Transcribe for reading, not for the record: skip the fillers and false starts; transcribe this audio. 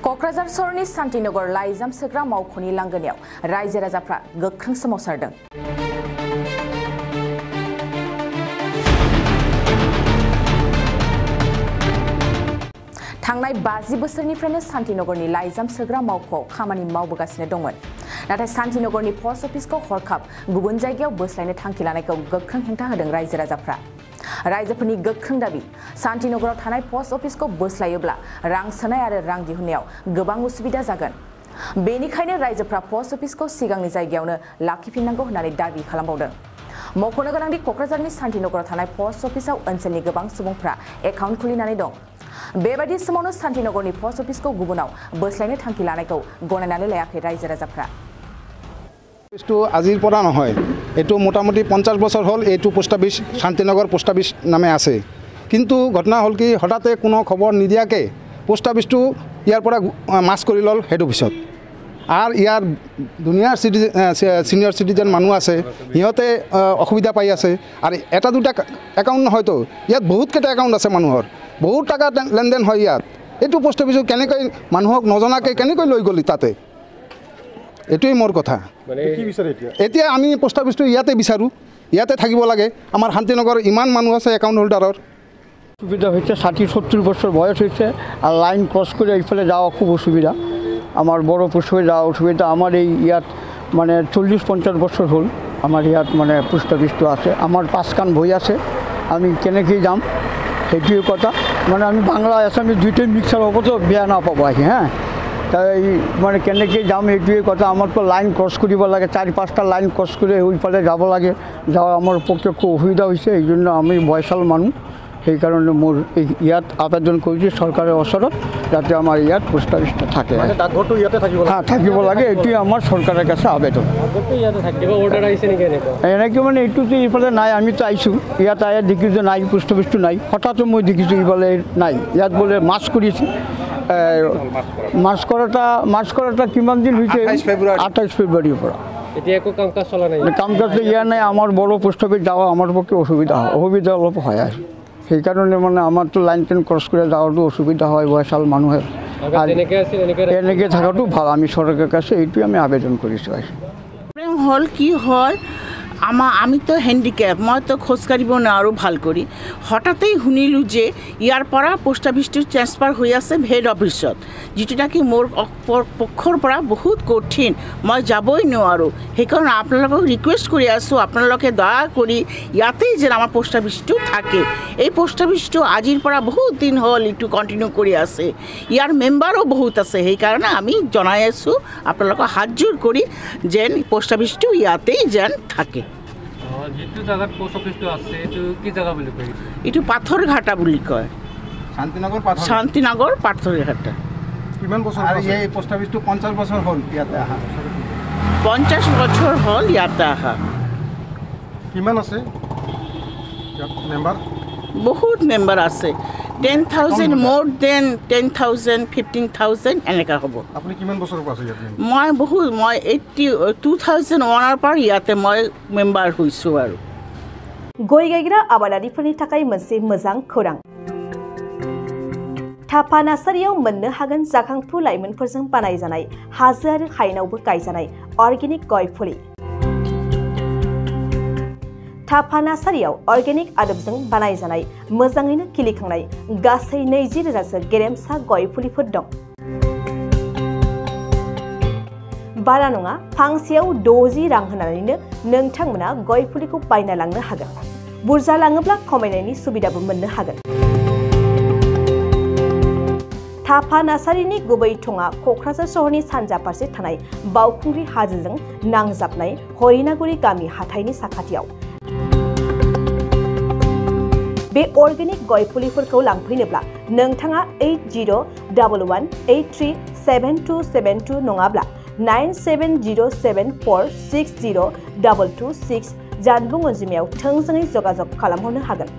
क'क्राझार सहरनि शान्तिनगर लाइजाम सोग्रा मावख'नि लांगोनायाव रायजो राजाफ्रा गोख्रों सोमावसारदों। थांनाय 50 बोसोरनिफ्रायनो शान्तिनगरनि लाइजाम सोग्रा मावख'आव खामानि मावबोगासिनो दंमोन। नाथाय शान्तिनगरनि पस्ट अफिसखौ हरखाब गुबुन जायगायाव बोस्लायनो थांखि लानायखौ गोख्रों हेंथा होदों रायजो राजाफ्रा। रायजोफोरनि गोख्रों दाबि शान्तिनगराव थानाय पस्ट अफिसखौ बोस्लायोब्ला रां सोनाय आरो रां दिहुननायाव गोबां उसुबिदा जागोन। बेनिखायनो रायजोफ्रा पस्ट अफिसखौ सिगांनि जायगायावनो लाखिफिननांगौ होननानै दाबि खालामबावदों। मख'नो गोनांदि क'क्राझारनि शान्तिनगराव थानाय पस्ट अफिसाव ओनसोलनि गोबां सुबुंफ्रा एकाउन्ट खुलिनानै दं। बेबायदि समावनो शान्तिनगरनि पस्ट अफिसखौ गुबुनाव बोस्लायनो थांखि लानायखौ गनायनानै लायाखै रायजो राजाफ्रा। আজিৰ পৰা নহয়, এইটো মোটামুটি 50 বছৰ হ'ল এইটো post office Shantinagar post office নামে আছে। কিন্তু ঘটনা হ'ল কি হঠাতে কোনো খবৰ নিদিয়াকৈ পোষ্ট অফিচটো ইয়াৰ পৰা মাছ কৰি ল'ল হেড অফিচত। আৰু ইয়াৰ দুনিয়াৰ সিনিয়ৰ সিটিজেন মানুহ আছে, সিহঁতে অসুবিধা পাই আছে। আৰু এটা দুটা একাউণ্ট নহয়তো, ইয়াত বহুতকেইটা একাউণ্ট আছে মানুহৰ, বহুত টকা লেনদেন হয় ইয়াত। এইটো পোষ্ট অফিচত কেনেকৈ মানুহক নজনাকৈ কেনেকৈ লৈ গ'লি তাতে, এইটোৱেই মোৰ কথা। এতিয়া আমি পোষ্ট অফিচটো ইয়াতে বিচাৰোঁ, ইয়াতে থাকিব লাগে। আমাৰ শান্তিনগৰ ইমান মানুহ আছে একাউণ্ট হোল্ডাৰৰ। সুবিধা হয়েছে 60-70 বছর বয়স হয়েছে, আর লাইন ক্রস করে এইফালে যাওয়া খুব অসুবিধা। আমার বড় পোস্ট অফিসে যাওয়া অসুবিধা। আমার এই ইয়াত মানে 40-50 বছর হল আমার ইয়াত মানে পোস্ট অফিসটো আছে। আমার 5খান বই আছে, আমি কেনেকৈ যাম সেইটোৱে কথা। মানে আমি বাংলা আসামিজ দুইটাই মিক্সার হব তো বেয়া নাপাব আহি। হ্যাঁ, তাই মানে কেনেকৈ যাম এইটোৱে কথা। আমাৰ তো লাইন ক্ৰস কৰিব লাগে, 4-5টা লাইন ক্রস করে ওইফালে যাব লাগে। যাওয়া আমার পক্ষে খুব অসুবিধা হয়েছে। এই জন্য আমি বয়সাল মানুষ, সেই কারণে মোর এই ইয়াত আবেদন করেছি সরকারের ওচৰত যাতে আমাৰ ইয়াত পোস্ট অফিসটা থাকে। হ্যাঁ, থাকিব লাগে, এইটোৱে আমার সরকারের কাছে আবেদন। এনেকৈ মানে এইটোতো ইফালে নাই, আমি তো আইছোঁ ইয়াত আয়া দেখি যে নাই পোস্ট অফিসটো নাই। হঠাৎ মই দেখিছোঁ ইফালে নাই, ইয়াত বোলে মাছ কৰিছে। মাছ কৰাটা কিমান দিন হৈছে? 28 ফেব্ৰুৱাৰীৰ পৰা। কাম কাজ ইয়াৰ নাই। আমার বড় পোস্ট অফিস যাওয়া আমার পক্ষে অসুবিধা অলপ হয় আর সেই কারণে মানে আমার তো লাইন টাইন ক্রস করে যাওয়ারও অসুবিধা হয় বয়সাল মানুষের। আর এনেকে থাকাটো ভালো। আমি সরকারের কাছে এইটুই আমি আবেদন করেছি। হল কি হয়, আমি তো হ্যান্ডিক্যাপ, মই তো খোজ কাঢ়িব নোৱাৰোঁ ভাল কৰি। হঠাতেই শুনিলোঁ যে ইয়াৰ পৰা পোষ্ট অফিচটো ট্ৰেন্সফাৰ হৈ আছে হেড অফিচত, যিটো নেকি মোৰ পক্ষৰ পৰা বহুত কঠিন, মই যাবই নোৱাৰোঁ। সেইকাৰণে আপোনালোকক ৰিকুৱেষ্ট কৰি আছোঁ, আপোনালোকে দয়া কৰি ইয়াতেই যেন আমাৰ পোষ্ট অফিচটো থাকে। এই পোষ্ট অফিচটো আজিৰ পৰা বহুত দিন হ'ল এইটো কণ্টিনিউ কৰি আছে, ইয়াৰ মেম্বাৰো বহুত আছে। সেইকাৰণে আমি জনাই আছোঁ আপোনালোকক হাতযোৰ কৰি যেন পোষ্ট অফিচটো ইয়াতেই যেন থাকে। এইটো পাথৰঘাটা বুলি কয়, শান্তিনগৰ পাথৰঘাটা। কিমান বছৰ এই পোষ্ট অফিচটো? 50 বছৰ হ'ল ইয়াতে আহা। 50 বছৰ হ'ল ইয়াতে আহা। কিমান আছে মেম্বাৰ? বহুত মেম্বাৰ আছে, 10,000, মোৰ দেন 10,000, 15,000 এনেকুৱা হ'ব। আপুনি কিমান বছৰৰ পৰা আছে ইয়াত? মই 2001 পৰা ইয়াতে মই মেম্বাৰ হৈছোঁ। আৰু गय गायग्रा आबादारिफोरनि थाखाय मोनसे मोजां खौरां। थापा नार्सारियाव मोननो हागोन जाखांफु लाइमोनफोरजों बानायजानाय हाजो आरो हायेनावबो गायजानाय अर्गेनिक गय फुलि। थापा नार्सारियाव अर्गेनिक आदबजों बानायजानाय मोजाङैनो खिलिखांनाय गासै 20,000सो गेरेमसा गय फुलिफोर दं। बारा नङा, फांसेयाव 60 रां होनानैनो नोंथांमोना गय फुलिखौ बायना लांनो हागोन। बुरजा लाङोब्ला खमायनायनि सुबिदाबो मोननो हागोन। थापा नार्सारिनि गुबै थङा क'क्राझार सहरनि सानजा फारसे थानाय बावखुंग्रि हाजोजों नांजाबनाय हरिनागुरि गामि हाथाइनि साखाथियाव। बे अर्गेनिक गय फुलिफोरखौ लांफैनोब्ला नोंथाङा 8011837272 नङाब्ला 9707460226 जानबुं अनजिमायाव थोंजोङै जगाजग खालामहरनो हागोन।